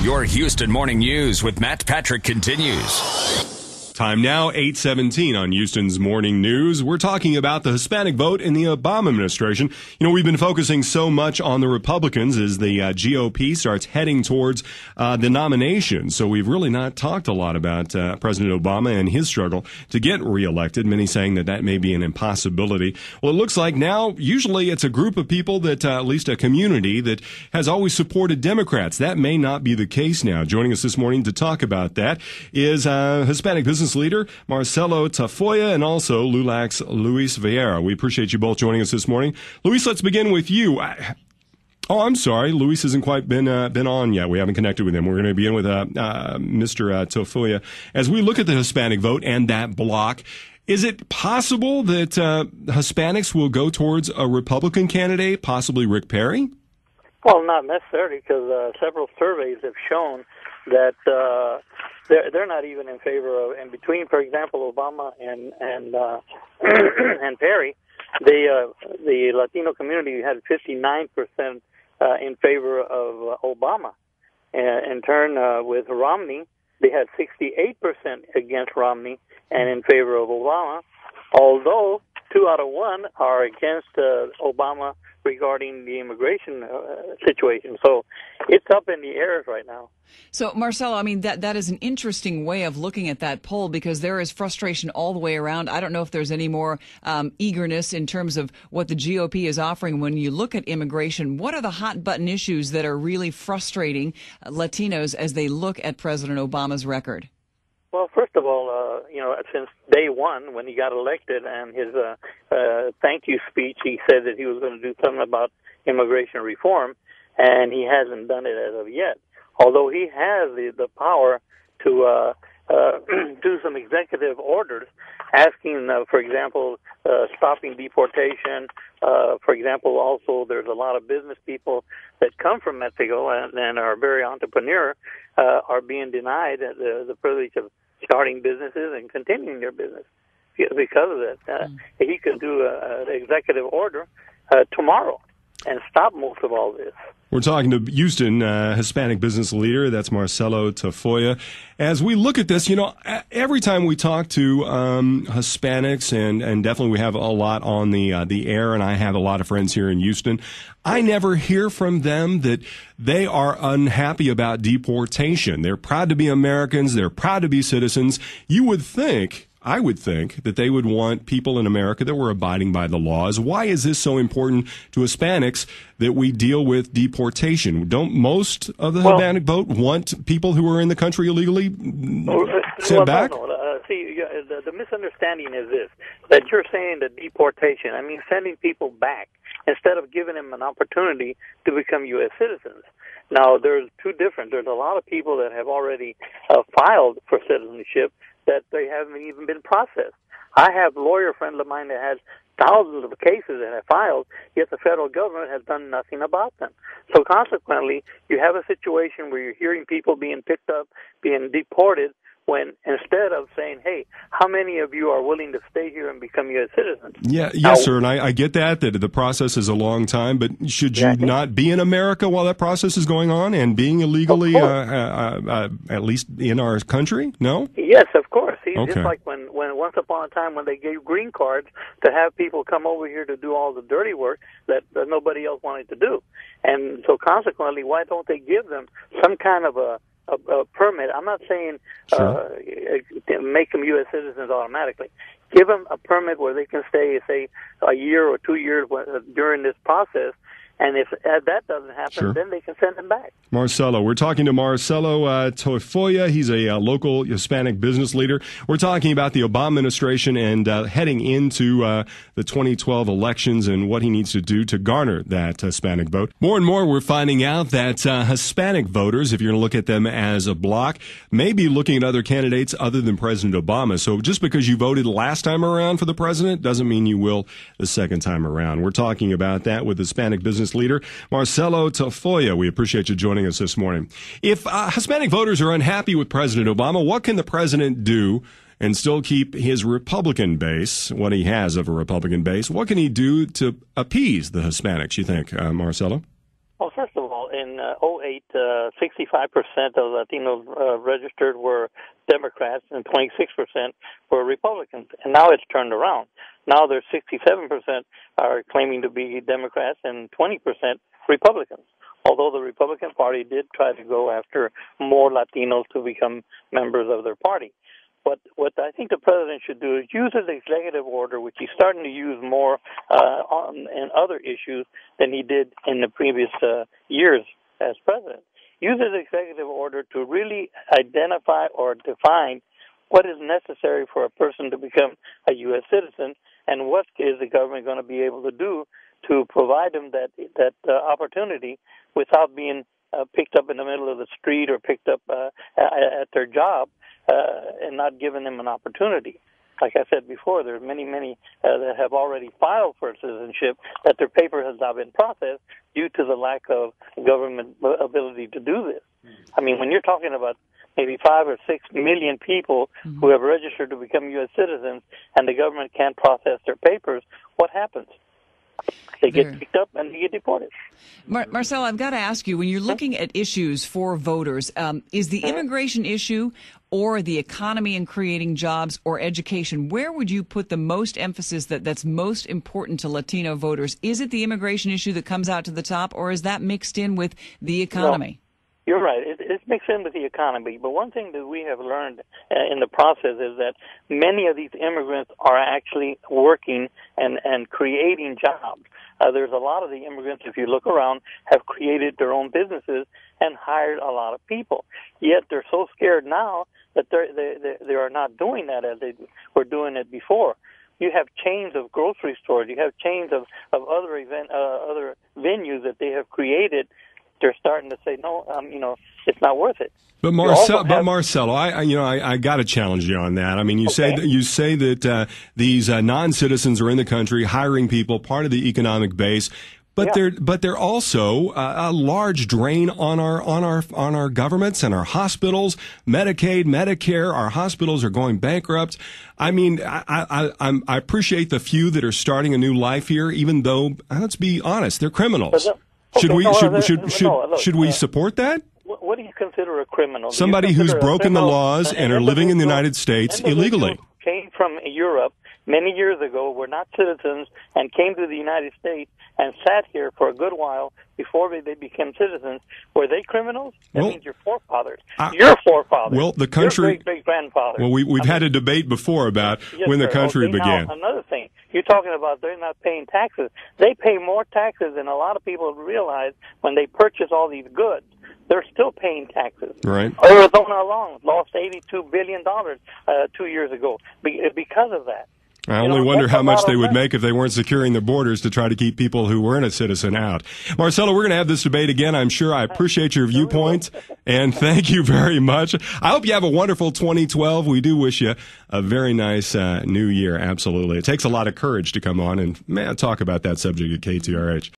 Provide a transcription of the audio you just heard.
Your Houston Morning News with Matt Patrick continues. Time now, 8:17 on Houston's Morning News. We're talking about the Hispanic vote in the Obama administration. You know, we've been focusing so much on the Republicans as the GOP starts heading towards the nomination. So we've really not talked a lot about President Obama and his struggle to get reelected, many saying that that may be an impossibility. Well, it looks like now, usually it's a group of people that, at least a community that has always supported Democrats. That may not be the case now. Joining us this morning to talk about that is Hispanic Business leader Marcello Tafoya and also LULAC's Luis Vieira. We appreciate you both joining us this morning. Luis, let's begin with you. I'm sorry. Luis hasn't quite been on yet. We haven't connected with him. We're going to begin with Mr. Tafoya. As we look at the Hispanic vote and that block, is it possible that Hispanics will go towards a Republican candidate, possibly Rick Perry? Well, not necessarily, because several surveys have shown that they're not even in favor of. And between, for example, Obama and and Perry, the Latino community had 59% in favor of Obama. In turn, with Romney, they had 68% against Romney and in favor of Obama. Although 2 out of 1 are against Obama regarding the immigration situation. So it's up in the air right now. So, Marcello, I mean, that is an interesting way of looking at that poll, because there is frustration all the way around. I don't know if there's any more eagerness in terms of what the GOP is offering when you look at immigration. What are the hot-button issues that are really frustrating Latinos as they look at President Obama's record? Well, first of all, since day one when he got elected and his thank you speech, he said that he was going to do something about immigration reform, and he hasn't done it as of yet. Although he has the power to do some executive orders asking, for example, stopping deportation. For example, also there's a lot of business people that come from Mexico and are very entrepreneur, are being denied the privilege of starting businesses and continuing their business because of that. He could do an executive order tomorrow and stop most of all this. We're talking to Houston Hispanic business leader. That's Marcello Tafoya. As we look at this, every time we talk to Hispanics, and definitely we have a lot on the air, and I have a lot of friends here in Houston, I never hear from them that they are unhappy about deportation. They're proud to be Americans. They're proud to be citizens. I would think that they would want people in America that were abiding by the laws. Why is this so important to Hispanics that we deal with deportation? Don't most of the Hispanic vote want people who are in the country illegally sent back? No. See, the misunderstanding is this, that you're saying that deportation, I mean sending people back instead of giving them an opportunity to become U.S. citizens. Now, there's there's a lot of people that have already filed for citizenship that they haven't even been processed. I have a lawyer friend of mine that has thousands of cases that have filed, yet the federal government has done nothing about them. So consequently, you have a situation where you're hearing people being picked up, being deported, when instead of saying, hey, how many of you are willing to stay here and become U.S. citizens? Yes, sir, and I get that the process is a long time, but should you not be in America while that process is going on and being illegally, at least in our country? No? Yes, of course. See, okay. Just like when once upon a time when they gave green cards to have people come over here to do all the dirty work that nobody else wanted to do. And so consequently, why don't they give them some kind of a permit? I'm not saying make them U.S. citizens automatically. Give them a permit where they can stay, say, a year or 2 years during this process. And if that doesn't happen, then they can send them back. Marcello, we're talking to Marcello Tafoya. He's a local Hispanic business leader. We're talking about the Obama administration and heading into the 2012 elections and what he needs to do to garner that Hispanic vote. More and more, we're finding out that Hispanic voters, if you're going to look at them as a block, may be looking at other candidates other than President Obama. So just because you voted last time around for the president doesn't mean you will the second time around. We're talking about that with Hispanic business leader Marcello Tafoya. We appreciate you joining us this morning. If Hispanic voters are unhappy with President Obama, what can the president do and still keep his Republican base, what he has of a Republican base? What can he do to appease the Hispanics, you think, Marcello? Well, first of all, Well, in '08, 65% of Latinos registered were Democrats and 26% were Republicans. And now it's turned around. Now there's 67% are claiming to be Democrats and 20% Republicans. Although the Republican Party did try to go after more Latinos to become members of their party. But what I think the president should do is use his executive order, which he's starting to use more in other issues than he did in the previous years as president. Use his executive order to really identify or define what is necessary for a person to become a U.S. citizen and what is the government going to be able to do to provide them that opportunity without being picked up in the middle of the street or picked up at their job and not giving them an opportunity. Like I said before, there's many that have already filed for citizenship that their paper has not been processed due to the lack of government ability to do this. I mean, when you're talking about maybe 5 or 6 million people who have registered to become U.S. citizens and the government can't process their papers, what happens? They get picked up and they get deported. Marcelo, I've got to ask you, when you're looking at issues for voters, is the immigration issue or the economy and creating jobs or education, where would you put the most emphasis that's most important to Latino voters? Is it the immigration issue that comes out to the top, or is that mixed in with the economy? No, you're right. It's mixed in with the economy. But one thing that we have learned in the process is that many of these immigrants are actually working and creating jobs. There's a lot of the immigrants, if you look around, have created their own businesses and hired a lot of people. Yet they're so scared now that they are not doing that as they were doing it before. You have chains of grocery stores. You have chains of other venues that they have created. They're starting to say, no, it's not worth it. But Marcello, I got to challenge you on that. I mean, you say that these non-citizens are in the country hiring people, part of the economic base, but they're also a large drain on our governments and our hospitals, Medicaid, Medicare. Our hospitals are going bankrupt. I mean, I appreciate the few that are starting a new life here, even though, let's be honest, they're criminals. Should we support that? What do you consider a criminal? Somebody who's broken the laws and are living in the United States illegally. Came from Europe many years ago, were not citizens, and came to the United States and sat here for a good while before they became citizens. Were they criminals? That means your forefathers. Your forefathers. Well, the country. Your great-grandfathers. Well, we've had a debate before about when the country began. Now, another thing. You're talking about they're not paying taxes. They pay more taxes than a lot of people realize when they purchase all these goods. They're still paying taxes. Right. Arizona alone lost $82 billion 2 years ago because of that. I only wonder how much they would make if they weren't securing the borders to try to keep people who weren't a citizen out. Marcello, we're going to have this debate again, I'm sure. I appreciate your viewpoint, and thank you very much. I hope you have a wonderful 2012. We do wish you a very nice new year, absolutely. It takes a lot of courage to come on and talk about that subject at KTRH.